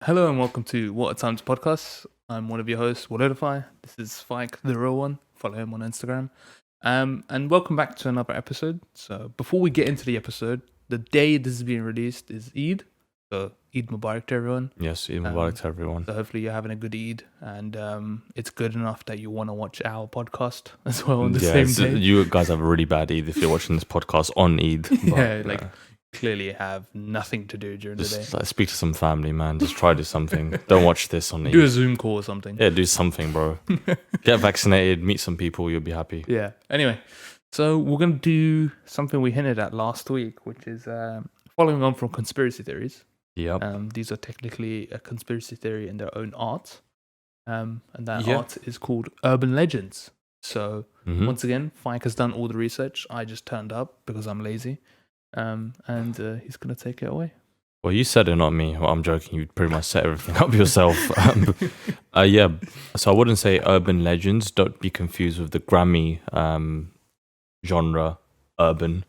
Hello and welcome to What a Times podcast. I'm one of your hosts, Walidafy. This is Faiq, the real one. Follow him on Instagram. And welcome back to another episode. So before we get into the episode, the day this is being released is Eid. So Eid Mubarak to everyone. Yes, Eid Mubarak to everyone. So hopefully you're having a good Eid, and it's good enough that you want to watch our podcast as well on the same day. You guys have a really bad Eid if you're watching this podcast on Eid. But, clearly have nothing to do during the day. Just speak to some family, man. Just try to do something. Don't watch this on Eid. Do a Zoom call or something. Yeah, do something, bro. Get vaccinated, meet some people, you'll be happy. Yeah. Anyway, so we're going to do something we hinted at last week, which is following on from conspiracy theories. Yep. These are technically a conspiracy theory in their own art. And that art is called urban legends. So once again, Fike has done all the research. I just turned up because I'm lazy. And he's going to take it away. Well, you said it, not me. Well, I'm joking. You pretty much set everything up yourself. Yeah. So I wouldn't say urban legends. Don't be confused with the Grammy genre, urban.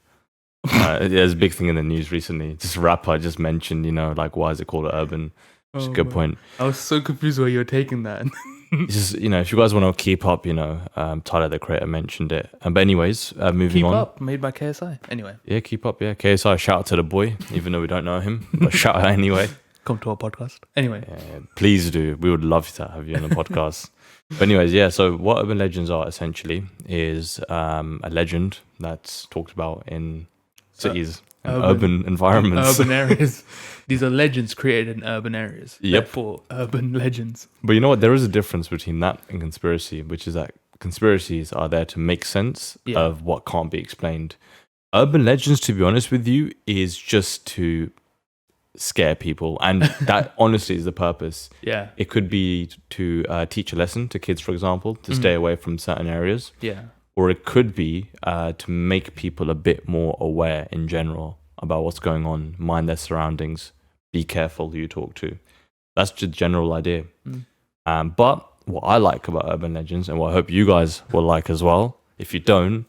There's a big thing in the news recently. This rapper just mentioned, why is it called urban? It's a good point. I was so confused where you were taking that. It's just, if you guys want to keep up, Tyler, the creator, mentioned it. But anyways, moving on. Keep Up, made by KSI. Anyway. Yeah, Keep Up, yeah. KSI, shout out to the boy, even though we don't know him. But shout out anyway. Come to our podcast. Anyway. Yeah, please do. We would love to have you on the podcast. But anyways, yeah, so what urban legends are essentially is a legend that's talked about in cities and urban environments. Urban areas. These are legends created in urban areas. Yep. Therefore, urban legends. But you know what? There is a difference between that and conspiracy, which is that conspiracies are there to make sense of what can't be explained. Urban legends, to be honest with you, is just to scare people. And that honestly is the purpose. Yeah. It could be to teach a lesson to kids, for example, to stay away from certain areas. Yeah. Or it could be to make people a bit more aware in general about what's going on, mind their surroundings, be careful who you talk to. That's the general idea. But what I like about urban legends, and what I hope you guys will like as well, if you don't,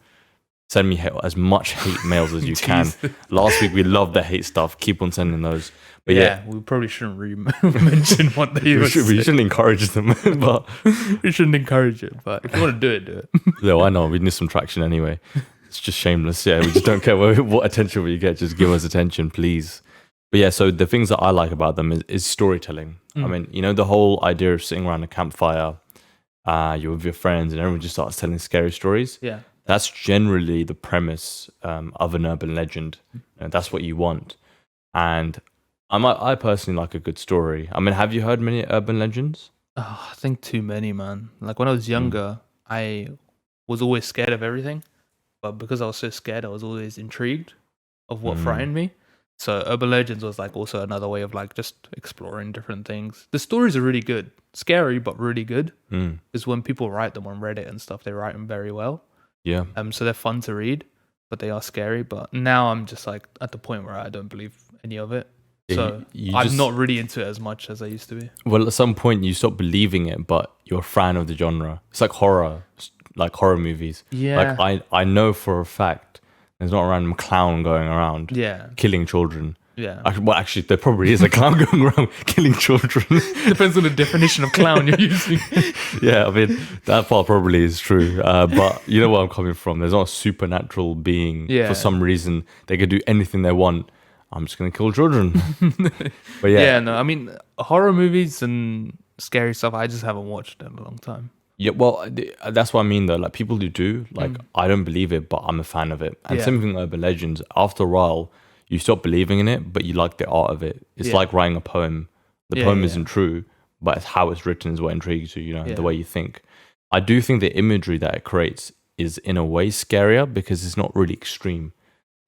send me as much hate mails as you can. Last week we loved the hate stuff. Keep on sending those. But yeah, we probably shouldn't mention what they we shouldn't encourage them, but we shouldn't encourage it. But if you want to do it, do it. No, I know we need some traction anyway. It's just shameless. Yeah, we just don't care what attention we get. Just give us attention, please. But yeah, so the things that I like about them is storytelling. I mean, the whole idea of sitting around a campfire, you're with your friends, and everyone just starts telling scary stories. Yeah, that's generally the premise of an urban legend. That's what you want. And I personally like a good story. I mean, have you heard many urban legends? I think too many, man. Like when I was younger, I was always scared of everything. But because I was so scared, I was always intrigued of what frightened me. So urban legends was like also another way of like just exploring different things. The stories are really good. Scary, but really good. Because when people write them on Reddit and stuff, they write them very well. Yeah. So they're fun to read, but they are scary. But now I'm just like at the point where I don't believe any of it. So I'm not really into it as much as I used to be. Well, at some point you stop believing it, but you're a fan of the genre. It's like horror movies. Yeah. Like I know for a fact there's not a random clown going around killing children. Yeah. Well, actually, there probably is a clown going around killing children. Depends on the definition of clown you're using. Yeah, I mean, that part probably is true. But you know where I'm coming from. There's not a supernatural being. For some reason, they can do anything they want. I'm just going to kill children. But yeah, no, I mean, horror movies and scary stuff, I just haven't watched in a long time. Yeah, well, that's what I mean, though. Like, people who do, I don't believe it, but I'm a fan of it. And same thing with urban legends. After a while, you stop believing in it, but you like the art of it. It's like writing a poem. The poem isn't true, but it's how it's written is what intrigues you, the way you think. I do think the imagery that it creates is, in a way, scarier because it's not really extreme.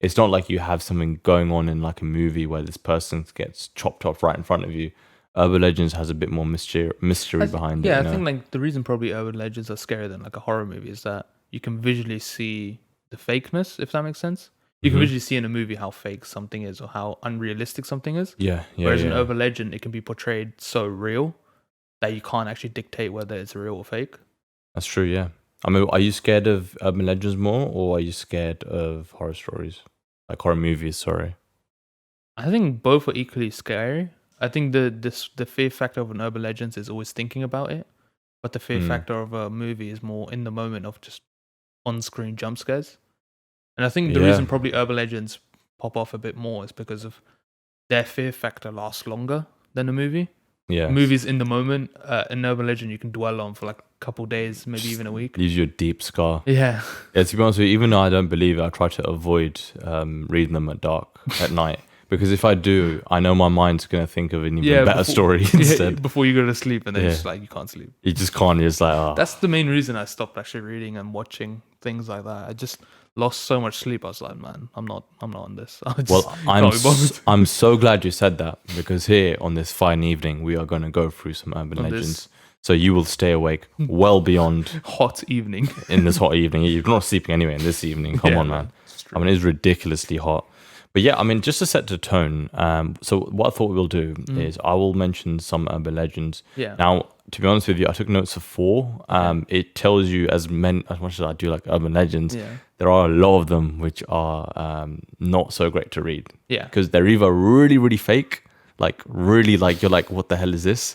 It's not like you have something going on in like a movie where this person gets chopped off right in front of you. Urban Legends has a bit more mystery behind it. Yeah, I think like the reason probably urban legends are scarier than like a horror movie is that you can visually see the fakeness, if that makes sense. You can visually see in a movie how fake something is or how unrealistic something is. Whereas in urban legend, it can be portrayed so real that you can't actually dictate whether it's real or fake. That's true, yeah. I mean, are you scared of urban legends more, or are you scared of horror stories? Like horror movies, sorry. I think both are equally scary. I think the fear factor of an urban legends is always thinking about it, but the fear factor of a movie is more in the moment of just on-screen jump scares. And I think the reason probably urban legends pop off a bit more is because of their fear factor lasts longer than a movie. Yeah. Movies in the moment, an urban legend you can dwell on for like a couple days, maybe even a week. Leaves you a deep scar. Yeah. Yeah, to be honest with you, even though I don't believe it, I try to avoid reading them at night. Because if I do, I know my mind's going to think of an even better story instead. Before you go to sleep, and then it's like you can't sleep. You just can't. You're just like, oh. That's the main reason I stopped actually reading and watching things like that. I just lost so much sleep. I was like, man, I'm not on this. I'm so glad you said that, because here on this fine evening, we are going to go through some urban legends. So you will stay awake well beyond hot evening. In this hot evening. You're not sleeping anyway in this evening. Come on, man. I mean, it's ridiculously hot. But yeah, I mean, just to set the tone, so what I thought we'll do is I will mention some urban legends. Yeah. Now, to be honest with you, I took notes of 4. It tells you as much as I do like urban legends, there are a lot of them which are not so great to read. Yeah. Because they're either really, really fake, like really like you're like, what the hell is this?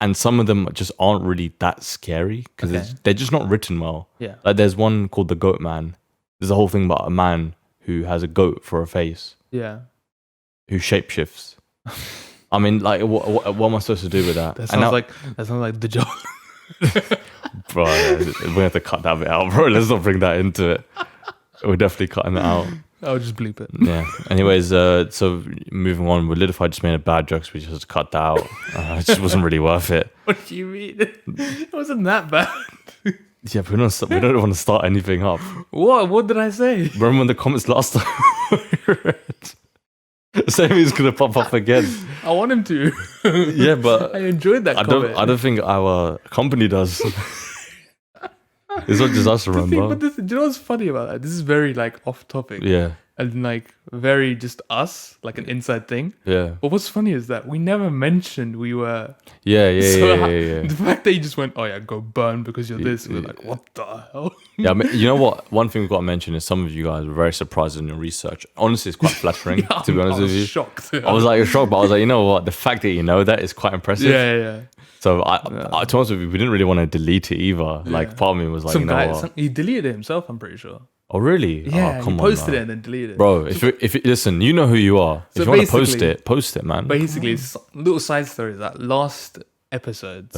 And some of them just aren't really that scary because they're just not written well. Yeah. Like there's one called The Goat Man. There's a whole thing about a man who has a goat for a face. Yeah. Who shapeshifts. I mean, like, what am I supposed to do with that? That sounds like the job. Bro, we have to cut that bit out, bro. Let's not bring that into it. We're definitely cutting that out. I'll just bleep it. Yeah. Anyways, so moving on, Walidafy just made a bad joke, so we just cut that out. It just wasn't really worth it. What do you mean? It wasn't that bad. Yeah, but we don't want to start anything up. What did I say? Remember when the comments last time we read? Sammy's gonna pop up again. I want him to. Yeah, but I enjoyed that comment. I don't think our company does. It's not just us, remember? Do you know what's funny about that? This is very like off topic. Yeah. And like very just us, like an inside thing. Yeah. But what's funny is that we never mentioned we were. Yeah. The fact that you just went, oh yeah, go burn because you're this. We're like, what the hell? Yeah, I mean, you know what? One thing we've got to mention is some of you guys were very surprised in your research. Honestly, it's quite flattering, to be honest with you. Shocked. I was like shocked, but I was like, you know what? The fact that you know that is quite impressive. Yeah. So I to be honest with you, we didn't really want to delete it either. Yeah. Like part of me was like, what? He deleted it himself, I'm pretty sure. Oh really? Yeah, oh, come he posted on, it and then deleted it. Bro, if listen, you know who you are. So if you want to post it, man. Basically, little side story is that last episode,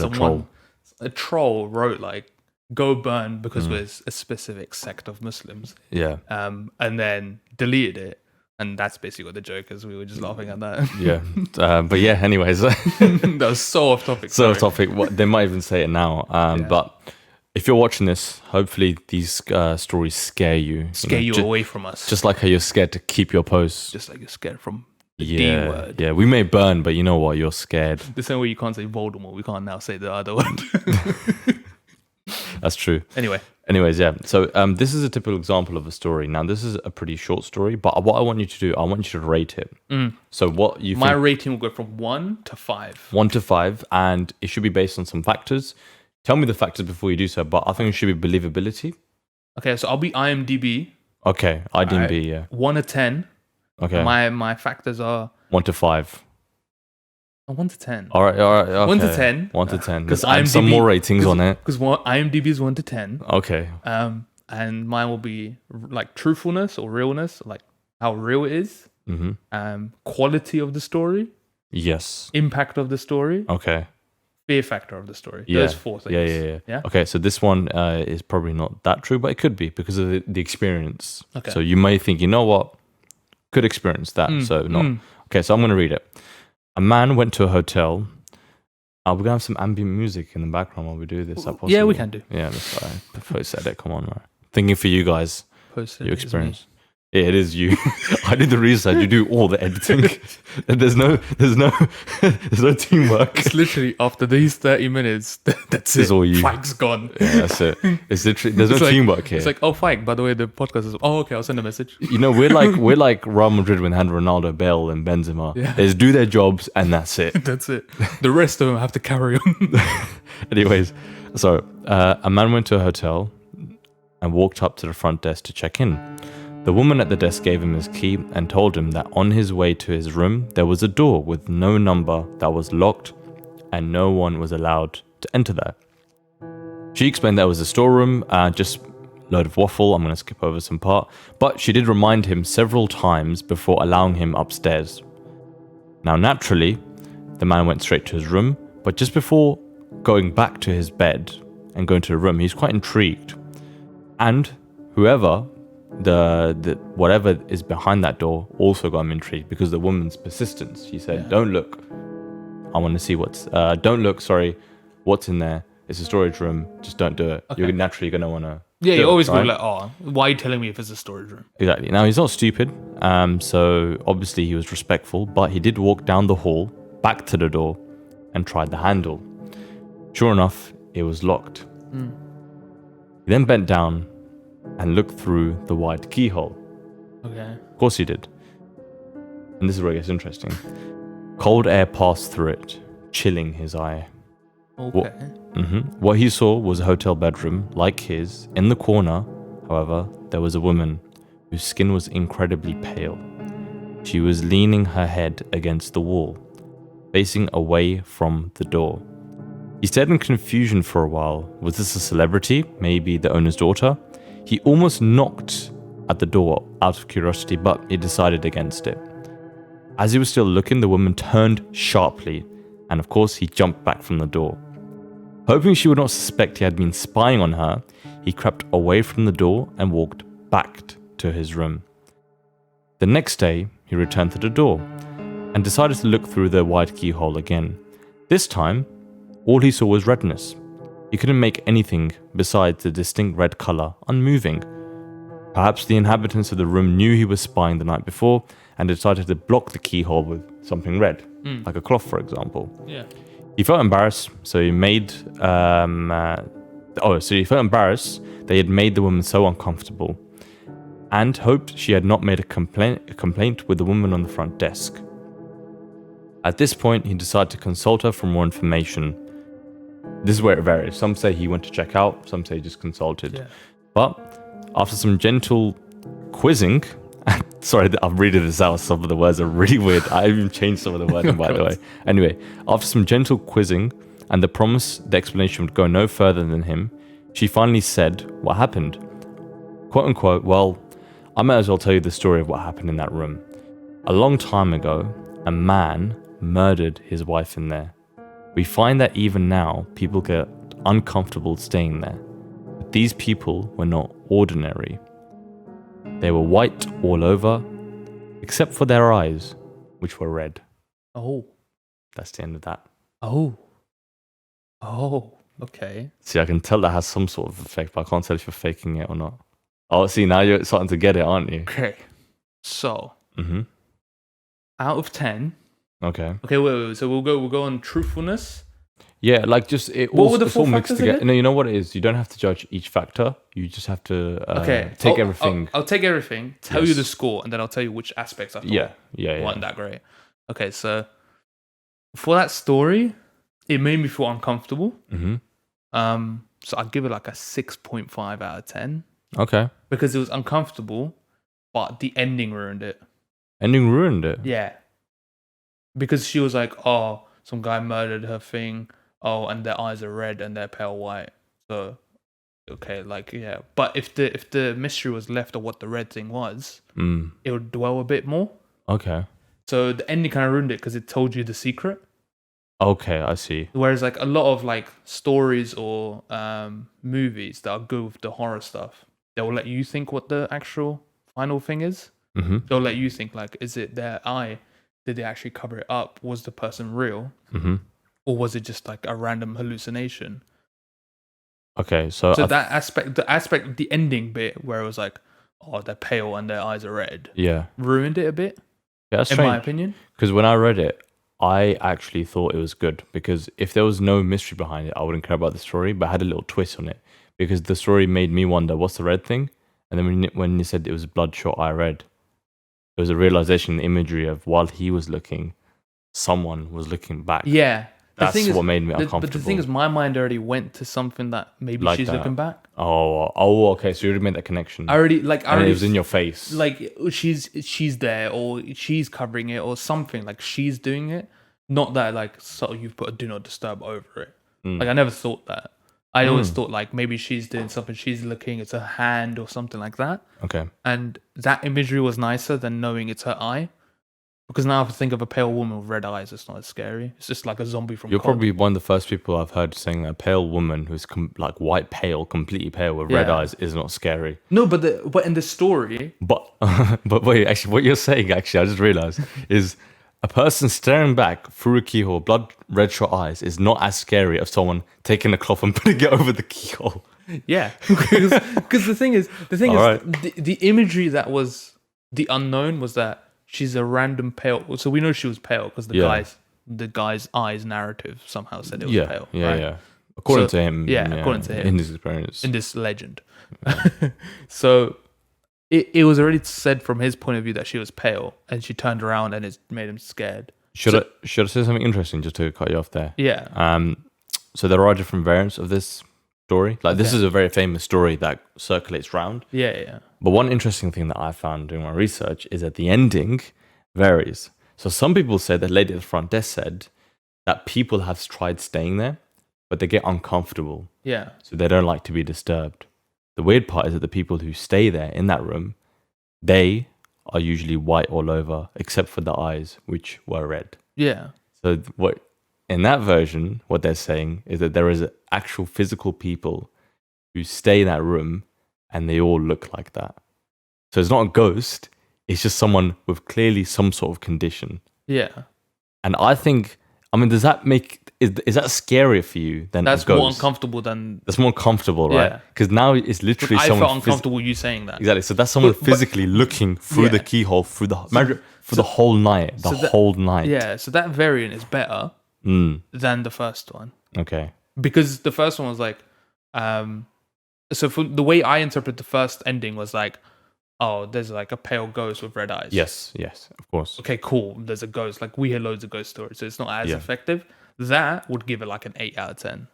a troll wrote like, "Go burn because we're a specific sect of Muslims." Yeah. And then deleted it, and that's basically what the joke is. We were just laughing at that. Yeah. But yeah. Anyways, that was so off topic. So off topic. They might even say it now. But. If you're watching this, hopefully these stories scare you. Scare you away from us. Just like how you're scared to keep your posts. Just like you're scared from the D word. Yeah, we may burn, but you know what? You're scared. The same way you can't say Voldemort, we can't now say the other word. That's true. Anyways, yeah. So this is a typical example of a story. Now, this is a pretty short story, but what I want you to do, I want you to rate it. So what you My rating will go from 1 to 5. 1 to 5, and it should be based on some factors. Tell me the factors before you do so, but I think it should be believability. Okay, so I'll be IMDb. Okay, IMDb, yeah. 1 to 10. Okay. My factors are 1 to 5. 1 to 10. All right. Okay. 1 to 10. 1 to 10. Because add some more ratings on it. Because IMDb is 1 to 10. Okay. And mine will be like truthfulness or realness, like how real it is. Quality of the story. Yes. Impact of the story. Okay. Fear factor of the story. Yeah. Those 4 things. Yeah. Okay, so this one is probably not that true, but it could be because of the experience. Okay. So you may think, you know what? Could experience that. So not. Okay, so I'm going to read it. A man went to a hotel. We're going to have some ambient music in the background while we do this. Yeah, we can do. Yeah, that's fine. Post edit. Come on, man. Thinking for you guys. Post your experience. Yeah, it is you. I did the research. You do all the editing. There's no teamwork. It's literally after these 30 minutes. That's it. All you. Fike's gone. Yeah, that's it. It's literally there's no teamwork here. It's like, oh, Fike. By the way, the podcast is. Oh, okay. I'll send a message. You know, we're like Real Madrid when had Ronaldo, Bale, and Benzema. Yeah. They just do their jobs and that's it. That's it. The rest of them have to carry on. Anyways, so a man went to a hotel and walked up to the front desk to check in. The woman at the desk gave him his key and told him that on his way to his room, there was a door with no number that was locked and no one was allowed to enter there. She explained that it was a storeroom, just a load of waffle. I'm going to skip over some part. But she did remind him several times before allowing him upstairs. Now, naturally, the man went straight to his room, but just before going back to his bed and going to the room, he's quite intrigued. And whoever, whatever is behind that door also got him intrigued because the woman's persistence. She said, don't look. I want to see what's in there. It's a storage room. Just don't do it. Okay. You're naturally going to want to. Yeah, you're always going to be like, oh, why are you telling me if it's a storage room? Exactly. Now, he's not stupid. So obviously he was respectful, but he did walk down the hall, back to the door, and tried the handle. Sure enough, it was locked. He then bent down and looked through the wide keyhole. Okay. Of course he did. And this is where it gets interesting. Cold air passed through it, chilling his eye. Okay. What he saw was a hotel bedroom like his. In the corner, however, there was a woman whose skin was incredibly pale. She was leaning her head against the wall, facing away from the door. He stared in confusion for a while. Was this a celebrity? Maybe the owner's daughter? He almost knocked at the door out of curiosity, but he decided against it. As he was still looking, the woman turned sharply, and of course he jumped back from the door. Hoping she would not suspect he had been spying on her, he crept away from the door and walked back to his room. The next day, he returned to the door and decided to look through the wide keyhole again. This time, all he saw was redness. He couldn't make anything besides the distinct red color unmoving. Perhaps the inhabitants of the room knew he was spying the night before and decided to block the keyhole with something red, like a cloth, for example. Yeah. He felt embarrassed, so he felt embarrassed that he had made the woman so uncomfortable, and hoped she had not made a complaint with the woman on the front desk. At this point, he decided to consult her for more information. This is where it varies. Some say he went to check out, some say he just consulted. Yeah. But after some gentle quizzing, sorry, I'm reading this out, some of the words are really weird. I even changed some of the wording, by the way. Anyway, after some gentle quizzing and the promise the explanation would go no further than him, she finally said what happened. Quote unquote, well, I might as well tell you the story of what happened in that room. A long time ago, a man murdered his wife in there. We find that even now, people get uncomfortable staying there. But these people were not ordinary. They were white all over, except for their eyes, which were red. Oh. That's the end of that. Oh. Oh, okay. See, I can tell that has some sort of effect, but I can't tell if you're faking it or not. Oh, see, now you're starting to get it, aren't you? Okay. So, out of 10. Okay. Okay, wait. So we'll go on truthfulness. Yeah, like just it all, it's all mixed together. Again? No, you know what it is? You don't have to judge each factor. You just have to take everything. I'll take everything, tell you the score, and then I'll tell you which aspects I thought weren't that great. Okay, so for that story, it made me feel uncomfortable. So I'd give it like a 6.5 out of 10. Okay. Because it was uncomfortable, but the ending ruined it. Ending ruined it? Yeah. Because she was like, oh, some guy murdered her thing. Oh, and their eyes are red and they're pale white. So, okay, like, yeah. But if the mystery was left of what the red thing was, it would dwell a bit more. Okay. So the ending kind of ruined it because it told you the secret. Okay, I see. Whereas like a lot of like stories or movies that are good with the horror stuff, they will let you think what the actual final thing is. They'll let you think like, is it their eye? Did they actually cover it up? Was the person real? Or was it just like a random hallucination? Okay, so that aspect, the ending bit where it was like, oh, they're pale and their eyes are red. Yeah. Ruined it a bit. Yeah, that's in strange. My opinion. Because when I read it, I actually thought it was good because if there was no mystery behind it, I wouldn't care about the story, but I had a little twist on it because the story made me wonder, what's the red thing? And then when you said it was bloodshot eye red, it was a realization, the imagery of while he was looking, someone was looking back. Yeah. That's thing is, what made me uncomfortable. But the thing is, my mind already went to something that maybe Like she's that. looking back. Okay. So you already made that connection. I already and it was in your face. Like she's there, or she's covering it, or something. Like she's doing it. Not that like so you've put a do not disturb over it. Like I never thought that. I always thought like maybe she's doing something. She's looking. It's her hand or something like that. Okay. And that imagery was nicer than knowing it's her eye. Because now if I think of a pale woman with red eyes, it's not as scary. It's just like a zombie from You're COD. probably one of the first people I've heard saying that a pale woman who's like white pale, completely pale with red eyes is not scary. No, but in the story... But wait, actually, what you're saying, actually, I just realized, is a person staring back through a keyhole, blood red shot eyes, is not as scary as someone taking a cloth and putting it over the keyhole. Yeah, because the thing is, Right. the imagery that was the unknown was that she's a random pale. So we know she was pale because the guy's eyes narrative somehow said it was pale. Yeah. According to him. Yeah, according to him. In his experience. In this legend. So it was already said from his point of view that she was pale, and she turned around and it made him scared. Should I say something interesting just to cut you off there? Yeah. So there are different variants of this story. Like this is a very famous story that circulates around. Yeah. But one interesting thing that I found doing my research is that the ending varies. So some people say the lady at the front desk said that people have tried staying there, but they get uncomfortable. Yeah. So they don't like to be disturbed. The weird part is that the people who stay there in that room, they are usually white all over, except for the eyes, which were red. Yeah. So what in that version, what they're saying is that there is actual physical people who stay in that room and they all look like that. So it's not a ghost, it's just someone with clearly some sort of condition. Yeah. And I think, does that make, is that scarier for you than That's a ghost? more uncomfortable than... That's more comfortable, right? Yeah. Because now it's literally I someone... felt uncomfortable you saying that. Exactly. So that's someone physically looking through the keyhole, through the... the whole night. The whole night. Yeah, so that variant is better than the first one. Okay. Because the first one was like... so for the way I interpret the first ending was like, oh, there's like a pale ghost with red eyes. Yes, of course. Okay, cool. There's a ghost. Like we hear loads of ghost stories, so it's not as effective. That would give it like an 8 out of 10.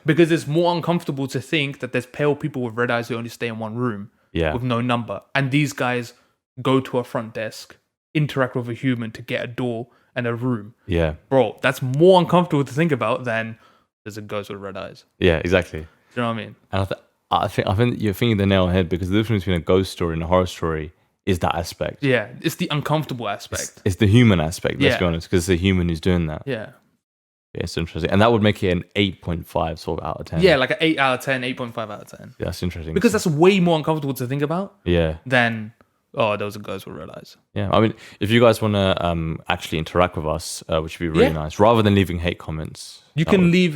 Because it's more uncomfortable to think that there's pale people with red eyes who only stay in one room with no number. And these guys go to a front desk, interact with a human to get a door and a room. Yeah. Bro, that's more uncomfortable to think about than there's a ghost with red eyes. Yeah, exactly. Do you know what I mean? And I think you're thinking the nail on the head, because the difference between a ghost story and a horror story is that aspect. Yeah, it's the uncomfortable aspect. It's the human aspect, let's be honest, because it's a human who's doing that. Yeah. Yeah, it's interesting. And that would make it an 8.5 sort of out of 10. Yeah, like an 8 out of 10, 8.5 out of 10. Yeah, that's interesting. Because that's way more uncomfortable to think about than, oh, there was a ghost with red eyes. Yeah, if you guys want to actually interact with us, which would be really nice, rather than leaving hate comments. You can leave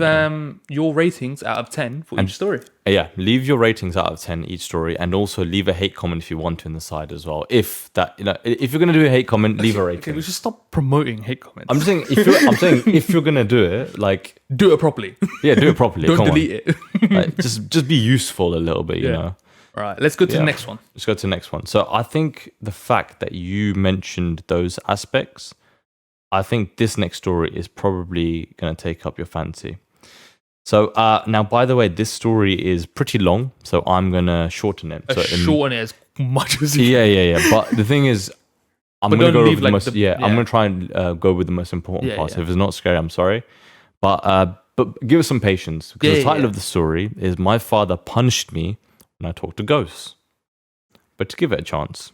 your ratings out of 10 for each story. Yeah, leave your ratings out of 10 each story, and also leave a hate comment if you want to in the side as well. If you're gonna do a hate comment, leave a rating. Okay, we should stop promoting hate comments. I'm just saying, if you're gonna do it, like, do it properly. Yeah, do it properly. Don't delete it. Like, just be useful a little bit, you know. All right, let's go to the next one. Let's go to the next one. So I think the fact that you mentioned those aspects, I think this next story is probably going to take up your fancy. So now, by the way, this story is pretty long, so I'm going to shorten it. Shorten it as much as you can. Yeah. But the thing is, I'm going to go with the most... I'm going to try and go with the most important parts. If it's not scary, I'm sorry. But give us some patience, because the title of the story is My Father Punished Me When I Talked to Ghosts. But to give it a chance...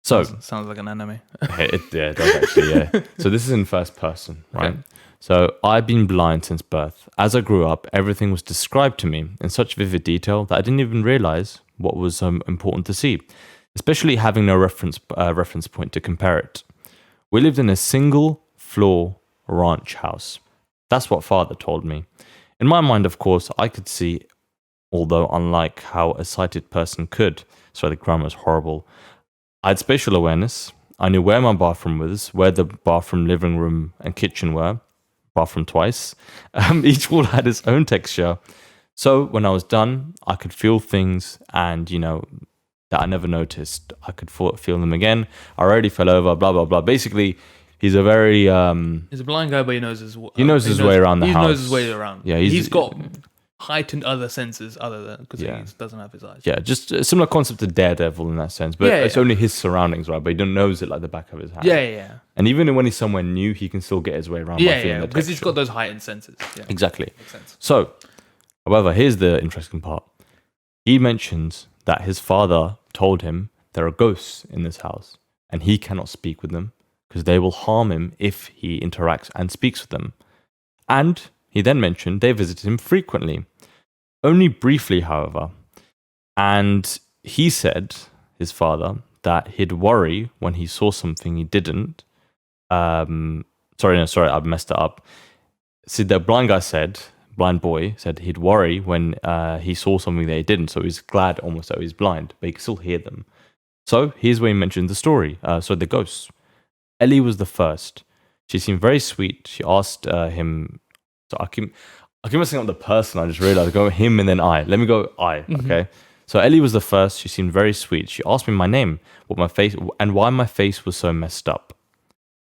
So sounds like an anime. it does actually, So this is in first person, right? Okay. So I've been blind since birth. As I grew up, everything was described to me in such vivid detail that I didn't even realize what was important to see, especially having no reference point to compare it. We lived in a single floor ranch house. That's what Father told me. In my mind, of course, I could see, although unlike how a sighted person could. Sorry, the grammar's horrible. I had spatial awareness. I knew where my bathroom was, where the bathroom, living room, and kitchen were. Bathroom twice. Each wall had its own texture. So when I was done, I could feel things, and that I never noticed. I could feel them again. I already fell over, blah, blah, blah. Basically, He's a very He's a blind guy, but he knows his way around the he house. knows his way around. Yeah, he's got heightened other senses other than because he doesn't have his eyes. Yeah, just a similar concept to Daredevil in that sense, but it's only his surroundings, right? But he knows it like the back of his hand. Yeah. And even when he's somewhere new, he can still get his way around. Yeah, because he's got those heightened senses. Yeah. Exactly. Makes sense. So, however, here's the interesting part. He mentions that his father told him there are ghosts in this house, and he cannot speak with them because they will harm him if he interacts and speaks with them. And he then mentioned they visited him frequently. Only briefly, however. And he said, his father, that he'd worry when he saw something he didn't. Sorry, I messed it up. See, the blind boy said he'd worry when he saw something that he didn't. So he's glad almost that he's blind, but he could still hear them. So here's where he mentioned the story. The ghosts. Ellie was the first. She seemed very sweet. She asked him. So I keep messing up the person. I just realized I go him and then I. Let me go I. Mm-hmm. Okay. So Ellie was the first. She seemed very sweet. She asked me my name, what my face, and why my face was so messed up.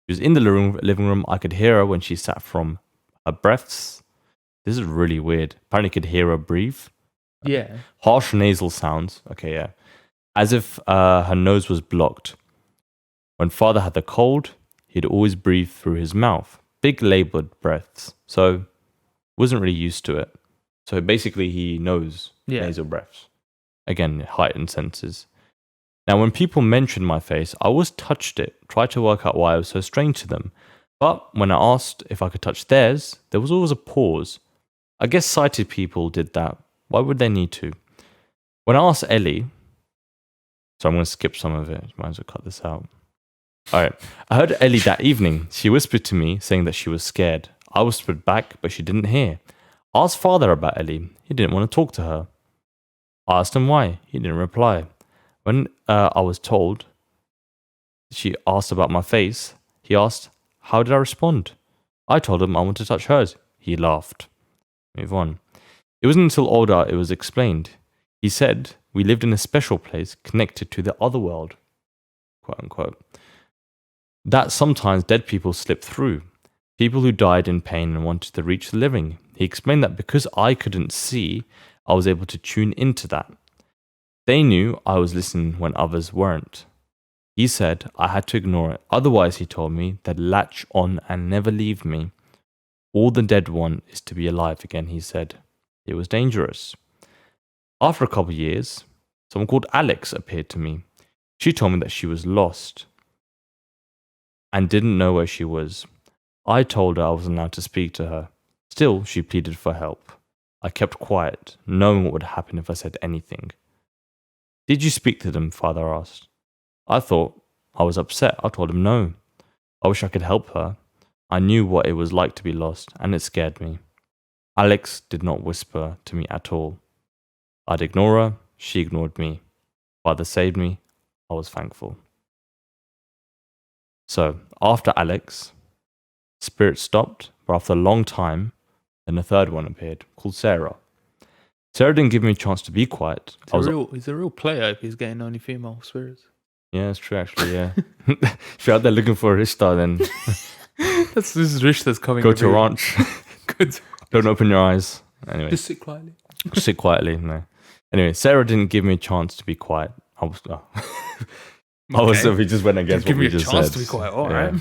She was in the living room. I could hear her when she sat from her breaths. This is really weird. Apparently, could hear her breathe. Yeah. Harsh nasal sounds. Okay, yeah. As if her nose was blocked. When father had the cold, he'd always breathe through his mouth. Big labored breaths. So wasn't really used to it. So basically he knows nasal breaths. Again, heightened senses. Now when people mentioned my face, I always touched it, tried to work out why I was so strange to them. But when I asked if I could touch theirs, there was always a pause. I guess sighted people did that. Why would they need to? When I asked Ellie, so I'm going to skip some of it, might as well cut this out. Alright, I heard Ellie that evening. She whispered to me, saying that she was scared. I whispered back, but she didn't hear. I asked father about Ellie. He didn't want to talk to her. I asked him why. He didn't reply. When I was told, she asked about my face. He asked, how did I respond? I told him I want to touch hers. He laughed. Move on. It wasn't until older it was explained. He said we lived in a special place connected to the other world, quote unquote, that sometimes dead people slipped through. People who died in pain and wanted to reach the living. He explained that because I couldn't see, I was able to tune into that. They knew I was listening when others weren't. He said I had to ignore it. Otherwise, he told me, they'd latch on and never leave me. All the dead want is to be alive again, he said. It was dangerous. After a couple of years, someone called Alex appeared to me. She told me that she was lost and didn't know where she was. I told her I wasn't allowed to speak to her. Still, she pleaded for help. I kept quiet, knowing what would happen if I said anything. Did you speak to them? Father asked. I thought I was upset. I told him no. I wish I could help her. I knew what it was like to be lost, and it scared me. Alex did not whisper to me at all. I'd ignore her. She ignored me. Father saved me. I was thankful. So, after Alex, spirit stopped, but after a long time, then a third one appeared, called Sarah. Sarah didn't give me a chance to be quiet. He's a real player if he's getting only female spirits. Yeah, that's true, actually, yeah. If you're out there looking for a Rishta, then... This is Rishta's coming. Go to a ranch. Don't open your eyes. Anyway. Just sit quietly. Sit quietly, no. Anyway, Sarah didn't give me a chance to be quiet. We just went against what we just said. Give me a chance to be quiet, alright.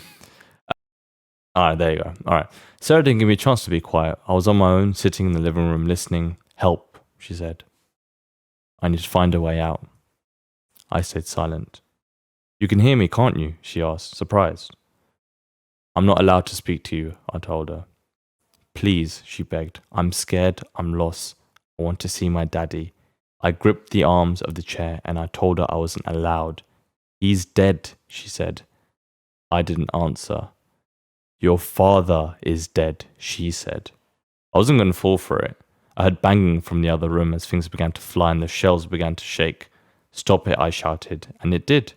Alright, there you go. Alright. Sarah didn't give me a chance to be quiet. I was on my own, sitting in the living room, listening. Help, she said. I need to find a way out. I stayed silent. You can hear me, can't you? She asked, surprised. I'm not allowed to speak to you, I told her. Please, she begged. I'm scared. I'm lost. I want to see my daddy. I gripped the arms of the chair and I told her I wasn't allowed. He's dead, she said. I didn't answer. Your father is dead, she said. I wasn't going to fall for it. I heard banging from the other room as things began to fly and the shelves began to shake. Stop it, I shouted, and it did.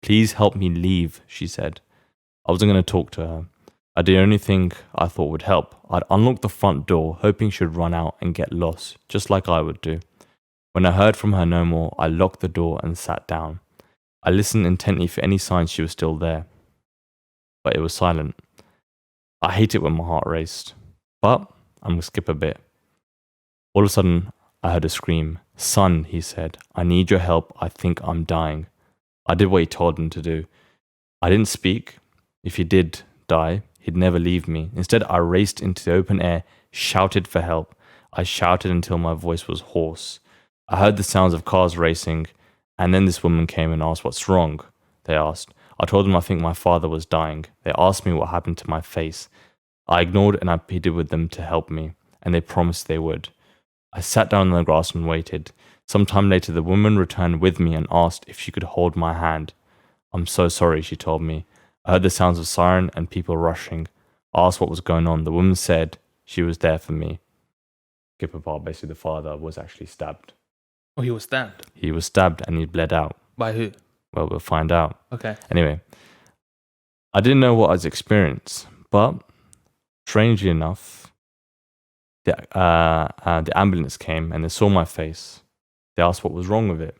Please help me leave, she said. I wasn't going to talk to her. I did the only thing I thought would help. I'd unlock the front door, hoping she'd run out and get lost, just like I would do. When I heard from her no more, I locked the door and sat down. I listened intently for any signs she was still there. but it was silent. I hate it when my heart raced, but I'm going to skip a bit. All of a sudden, I heard a scream. "Son," he said, "I need your help. I think I'm dying." I did what he told him to do. I didn't speak. If he did die, he'd never leave me. Instead, I raced into the open air, shouted for help. I shouted until my voice was hoarse. I heard the sounds of cars racing, and then this woman came and asked, "What's wrong?" They asked. I told them I think my father was dying. They asked me what happened to my face. I ignored and I pleaded with them to help me, and they promised they would. I sat down on the grass and waited. Some time later, the woman returned with me and asked if she could hold my hand. "I'm so sorry," she told me. I heard the sounds of siren and people rushing. I asked what was going on. The woman said she was there for me. Skip a part, basically the father was actually stabbed. Oh, he was stabbed? He was stabbed and he bled out. By who? Well, we'll find out. Okay. Anyway, I didn't know what I was experiencing, but strangely enough, the ambulance came and they saw my face. They asked what was wrong with it.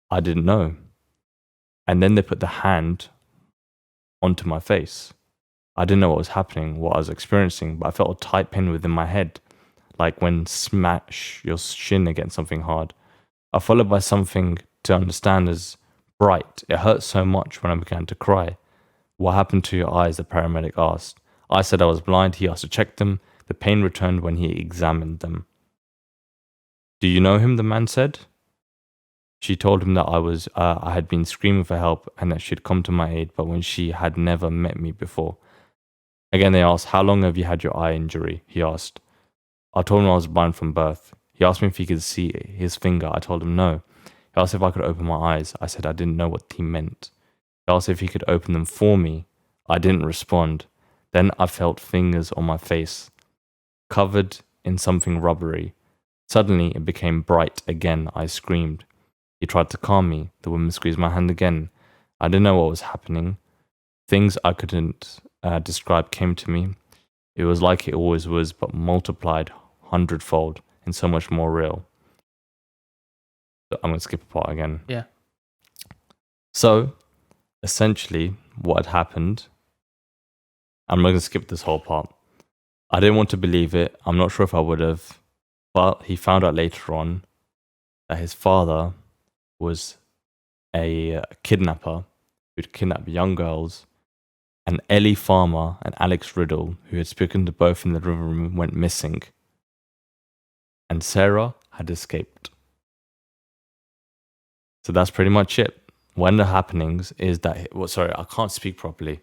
I didn't know. And then they put the hand onto my face. I didn't know what was happening, what I was experiencing, but I felt a tight pain within my head, like when smash your shin against something hard. I followed by something to understand as bright. It hurt so much when I began to cry. "What happened to your eyes?" the paramedic asked. I said I was blind. He asked to check them. The pain returned when he examined them. "Do you know him?" the man said. She told him that I had been screaming for help and that she'd come to my aid, but when she had never met me before. Again, they asked, "How long have you had your eye injury?" he asked. I told him I was blind from birth. He asked me if he could see his finger. I told him no. He asked if I could open my eyes. I said I didn't know what he meant. He asked if he could open them for me. I didn't respond. Then I felt fingers on my face, covered in something rubbery. Suddenly, it became bright again. I screamed. He tried to calm me. The woman squeezed my hand again. I didn't know what was happening. Things I couldn't describe came to me. It was like it always was, but multiplied 100-fold and so much more real. I'm going to skip a part again. Yeah. So, essentially, what had happened, I'm not going to skip this whole part. I didn't want to believe it. I'm not sure if I would have, but he found out later on that his father was a kidnapper who'd kidnapped young girls, and Ellie Farmer and Alex Riddle, who had spoken to both in the living room, went missing. And Sarah had escaped. So that's pretty much it. One of the happenings is that, I can't speak properly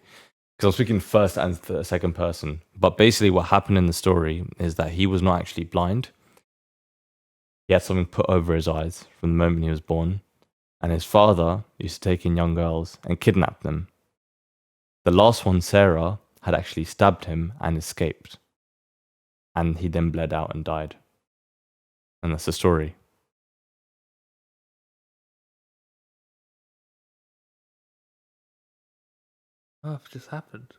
because I'm speaking first and second person. But basically what happened in the story is that he was not actually blind. He had something put over his eyes from the moment he was born. And his father used to take in young girls and kidnap them. The last one, Sarah, had actually stabbed him and escaped. And he then bled out and died. And that's the story. What on earth just happened?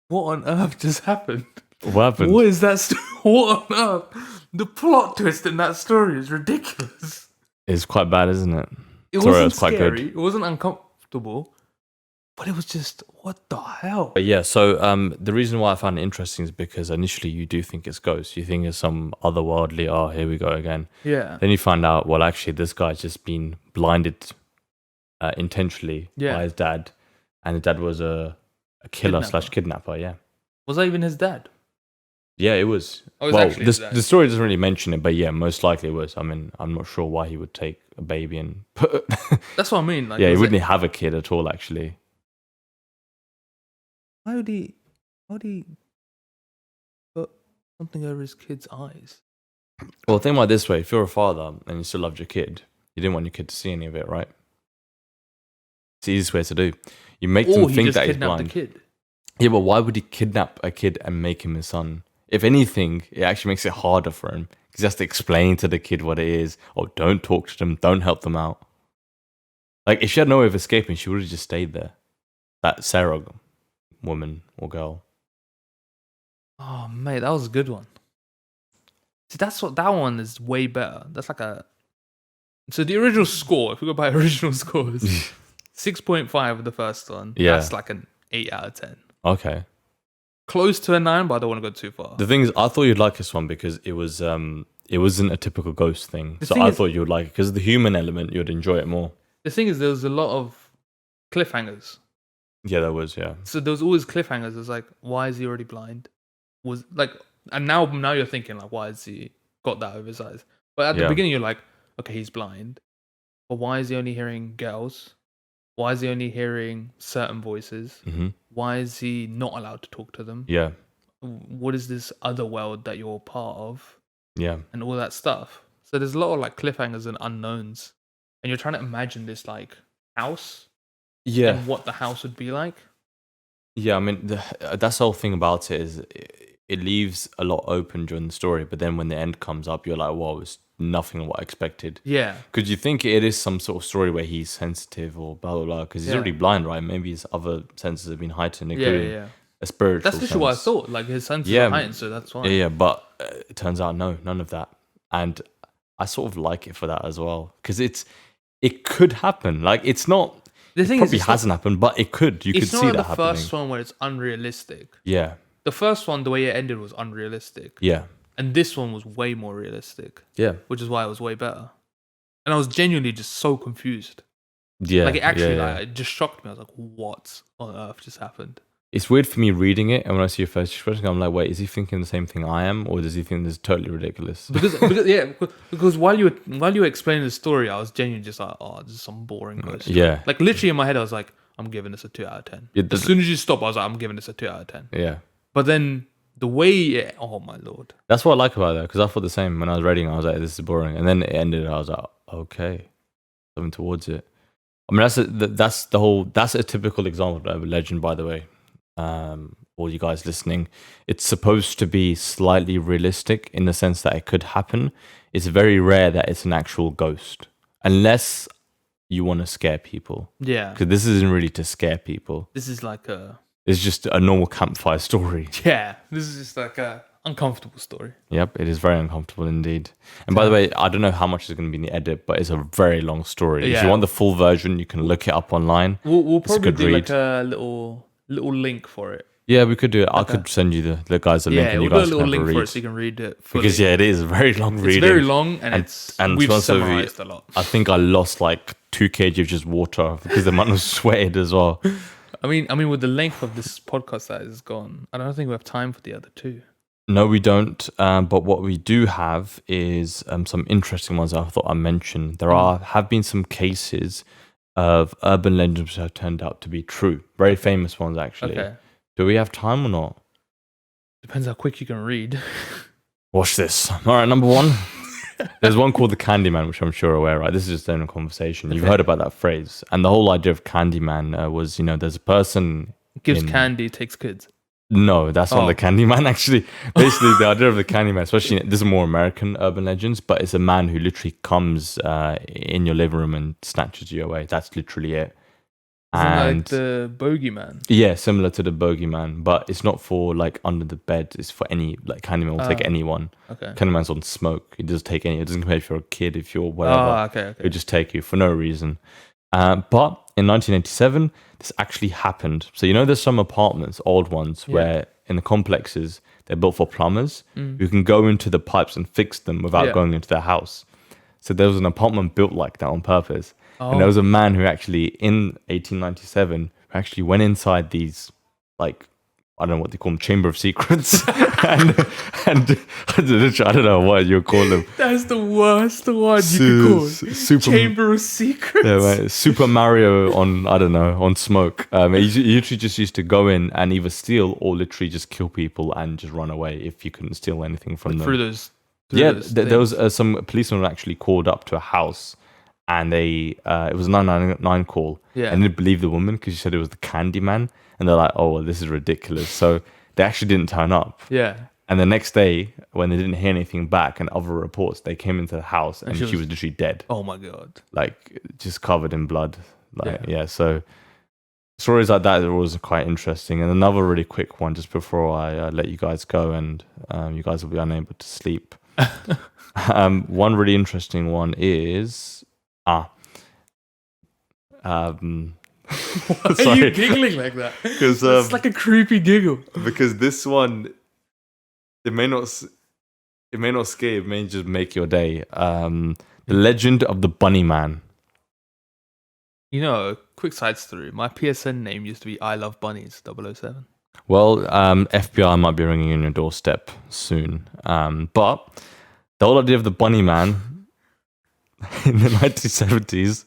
What on earth just happened? What happened? What is that story? What on earth? The plot twist in that story is ridiculous. It's quite bad, isn't it? It wasn't scary. It wasn't uncomfortable. But it was just, what the hell? But yeah, so the reason why I found it interesting is because initially you do think it's ghosts. You think it's some otherworldly, oh, here we go again. Yeah. Then you find out, well, actually, this guy's just been blinded intentionally by his dad. And his dad was a killer / kidnapper, yeah. Was that even his dad? Yeah, it was. Oh, it was actually his dad. The story doesn't really mention it, but yeah, most likely it was. I mean, I'm not sure why he would take a baby and put... That's what I mean. Like, yeah, he wouldn't have a kid at all, actually. Why would he put something over his kid's eyes? Well, think about it this way. If you're a father and you still loved your kid, you didn't want your kid to see any of it, right? It's the easiest way to do. You make them think that he's blind. The kid. Yeah, but why would he kidnap a kid and make him his son? If anything, it actually makes it harder for him because he has to explain to the kid what it is, or don't talk to them, don't help them out. Like, if she had no way of escaping, she would have just stayed there. That Sarah woman or girl. Oh, mate, that was a good one. See, that one is way better. That's like a... So the original score, if we go by original scores, 6.5 with the first one. Yeah. That's like an 8 out of 10. Okay. Close to a 9, but I don't want to go too far. The thing is, I thought you'd like this one because it wasn't a typical ghost thing. The So thing I is- thought you would like it because of the human element. You'd enjoy it more. The thing is, there was a lot of cliffhangers. Yeah, there was. Yeah. So there was always cliffhangers. It's like, why is he already blind? Was like, and now you're thinking like, why has he got that over his eyes? But at the Yeah. beginning, you're like, okay, he's blind, but why is he only hearing girls? Why is he only hearing certain voices? Mm-hmm. Why is he not allowed to talk to them? Yeah. What is this other world that you're part of? Yeah. And all that stuff. So there's a lot of like cliffhangers and unknowns, and you're trying to imagine this like house Yeah. and what the house would be like. Yeah. I mean, that's the whole thing about it is it leaves a lot open during the story, but then when the end comes up, you're like, whoa, it's nothing what I expected. Yeah. Because you think it is some sort of story where he's sensitive or blah blah blah. Because he's Yeah. already blind, right? Maybe his other senses have been heightened, Yeah, including yeah. a spiritual. That's literally what I sense. thought. Like his senses Yeah. are heightened, so that's why. Yeah, but it turns out no, none of that. And I sort of like it for that as well because it could happen. Like it's not. The thing Probably is, hasn't happened, but it could. You could it's see not like that the happening. first one where it's unrealistic. Yeah, The first one, the way it ended was unrealistic, yeah, and this one was way more realistic, yeah, which is why it was way better. And I was genuinely just so confused. yeah. Like it actually, yeah, yeah. like it just shocked me. I was like, "What on earth just happened?" It's weird for me reading it, and when I see your first expression, I'm like, wait, is he thinking the same thing I am, or does he think this is totally ridiculous? Because while you were explaining the story, I was genuinely just like, "Oh, this is some boring ghost." Yeah. Like literally in my head, I was like, "I'm giving this a 2 out of 10." Yeah, As soon as you stop, I was like, "I'm giving this a 2 out of 10." Yeah, But then the way, oh my lord, that's what I like about it because I thought the same when I was reading. I was like, this is boring, and then it ended. I was like, okay, something towards it. I mean, that's a typical example of a legend, by the way. All you guys listening, it's supposed to be slightly realistic in the sense that it could happen. It's very rare that it's an actual ghost, unless you want to scare people. yeah. Because this isn't really to scare people. This is like It's just a normal campfire story. this is just like a uncomfortable story. Yep, it is very uncomfortable indeed. And by the way, I don't know how much is going to be in the edit, but it's a very long story. If Yeah. you want the full version, you can look it up online. We'll It's a probably good do read. like a little link for it. Yeah, we could do it. I could send you the guys a link, Yeah, and we'll you do a guys can little have a link for read. it so you can read it fully. Because yeah, it is a very long it's reading. very long and and we've to be honest with you, summarized a lot. I think I lost like 2 kg of just water because the amount of sweated as well. I mean, with the length of this podcast that is gone, I don't think we have time for the other two. No, we don't. But what we do have is some interesting ones I thought I mentioned. There have been some cases of urban legends which have turned out to be true. Very famous ones, actually. Okay. Do we have time or not? Depends how quick you can read. Watch this. All right, number 1. There's one called the Candyman, which I'm sure you're aware, right? This is just in a conversation. You've Okay. heard about that phrase. And the whole idea of Candyman was, there's a person... Gives in- candy, takes kids. No, that's not Oh. the Candyman, actually. Basically, the idea of the Candyman, especially, this is more American urban legends, but it's a man who literally comes in your living room and snatches you away. That's literally it. Isn't And like the bogeyman? yeah, similar to the bogeyman, but it's not for like under the bed. It's for any, like Candyman will take Oh. anyone. Okay. Candyman's on smoke. He doesn't take any. It doesn't care if you're a kid, if you're whatever. Oh, okay. He'll just take you for no reason. But in 1987, this actually happened. So, there's some apartments, old ones, Yeah. where in the complexes, they're built for plumbers who can go into the pipes and fix them without Yeah. going into their house. So there was an apartment built like that on purpose. Oh. And there was a man who actually, in 1897, who actually went inside these, like, I don't know what they call them, chamber of secrets. and I don't know what you call them. That's the worst one you could call it. Super, Chamber of Secrets. yeah, right. Super Mario on smoke. He literally just used to go in and either steal or literally just kill people and just run away if you couldn't steal anything from them. Through those. Yeah, those there was things. some policemen were actually called up to a house, and it was a 999 call. Yeah. And they didn't believe the woman because she said it was the Candyman, and they're like, "Oh, well, this is ridiculous." So they actually didn't turn up. Yeah. And the next day, when they didn't hear anything back and other reports, they came into the house and she she was- was literally dead, Oh my god. like just covered in blood. Like Yeah. yeah, so stories like that are always quite interesting. And another really quick one, just before I let you guys go, and you guys will be unable to sleep. One really interesting one is Why are you giggling like that? Because It's like a creepy giggle. because this one, it may not scare, it may just make your day. The Legend of the Bunny Man. You know, quick side story. My PSN name used to be I Love Bunnies 007. Well, FBI might be ringing on your doorstep soon. But the whole idea of the Bunny Man in the 1970s,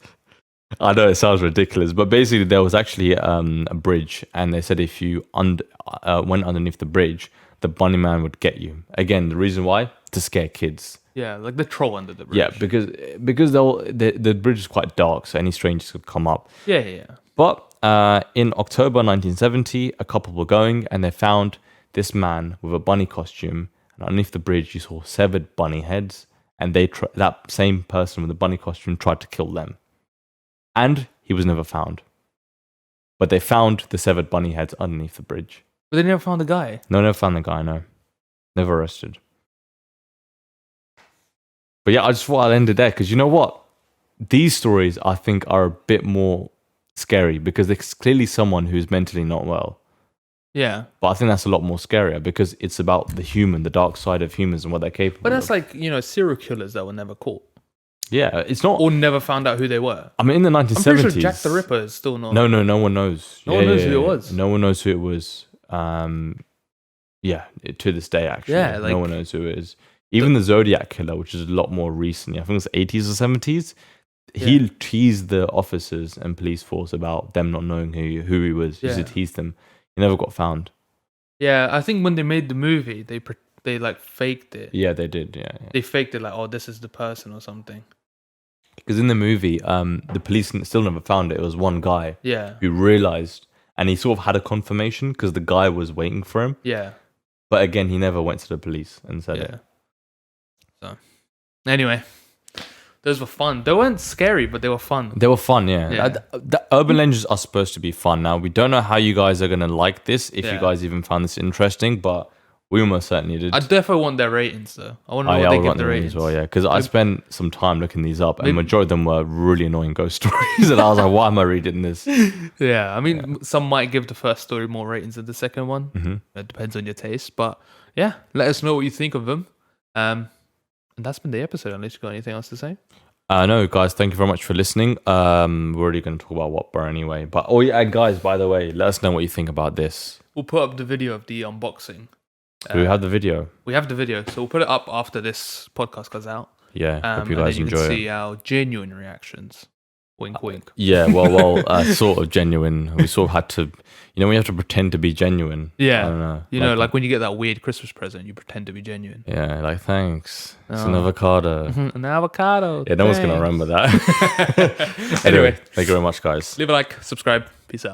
I know it sounds ridiculous, but basically there was actually a bridge, and they said if you went underneath the bridge, the Bunny Man would get you. Again, the reason why? To scare kids. Yeah, like the troll under the bridge. Yeah, because the bridge is quite dark, so any strangers could come up. Yeah. But in October 1970, a couple were going, and they found this man with a bunny costume. And underneath the bridge, you saw severed bunny heads, and that same person with the bunny costume tried to kill them. And he was never found. But they found the severed bunny heads underneath the bridge. But they never found the guy. No, never found the guy, no. Never arrested. But yeah, I just thought I'd end it there, because you know what? These stories, I think, are a bit more scary, because there's clearly someone who's mentally not well. Yeah. But I think that's a lot more scarier, because it's about the human, the dark side of humans and what they're capable of. But that's like, serial killers that were never caught. Yeah, it's not... Or never found out who they were. I mean, in the 1970s... I'm pretty sure Jack the Ripper is still not... No one knows. No one knows who it was. No one knows who it was. To this day, actually. Yeah, no one knows who it is. Even the Zodiac Killer, which is a lot more recent, I think it's 80s or 70s, he teased the officers and police force about them not knowing who he was. He used to tease them. He never got found. Yeah, I think when they made the movie, they like faked it. Yeah, they did. Yeah. They faked it like, oh, this is the person or something. Because in the movie, the police still never found it. It was one guy who realized, and he sort of had a confirmation because the guy was waiting for him. Yeah. But again, he never went to the police and said it. So, anyway, those were fun. They weren't scary, but they were fun. They were fun, yeah. The urban legends are supposed to be fun. Now, we don't know how you guys are going to like this, if you guys even found this interesting, but we almost certainly did. I definitely want their ratings, though. I want to know what they give the ratings. As well, yeah. Because I spent some time looking these up, and the majority of them were really annoying ghost stories, and I was like, why am I reading this? Yeah, I mean, some might give the first story more ratings than the second one. Mm-hmm. It depends on your taste, but yeah, let us know what you think of them. And that's been the episode, unless you've got anything else to say. No, guys, thank you very much for listening. We're already going to talk about WATTPOD anyway. But, guys, by the way, let us know what you think about this. We'll put up the video of the unboxing. Do we have the video? We have the video, so we'll put it up after this podcast goes out. Yeah, hope you guys enjoy it. You can see our genuine reactions. Wink, wink. Yeah, well, sort of genuine. We sort of had to, we have to pretend to be genuine. Yeah. I don't know. Like when you get that weird Christmas present, you pretend to be genuine. Yeah, like, thanks. It's an avocado. An avocado. Yeah, no one's going to remember that. Anyway, thank you very much, guys. Leave a like, subscribe. Peace out.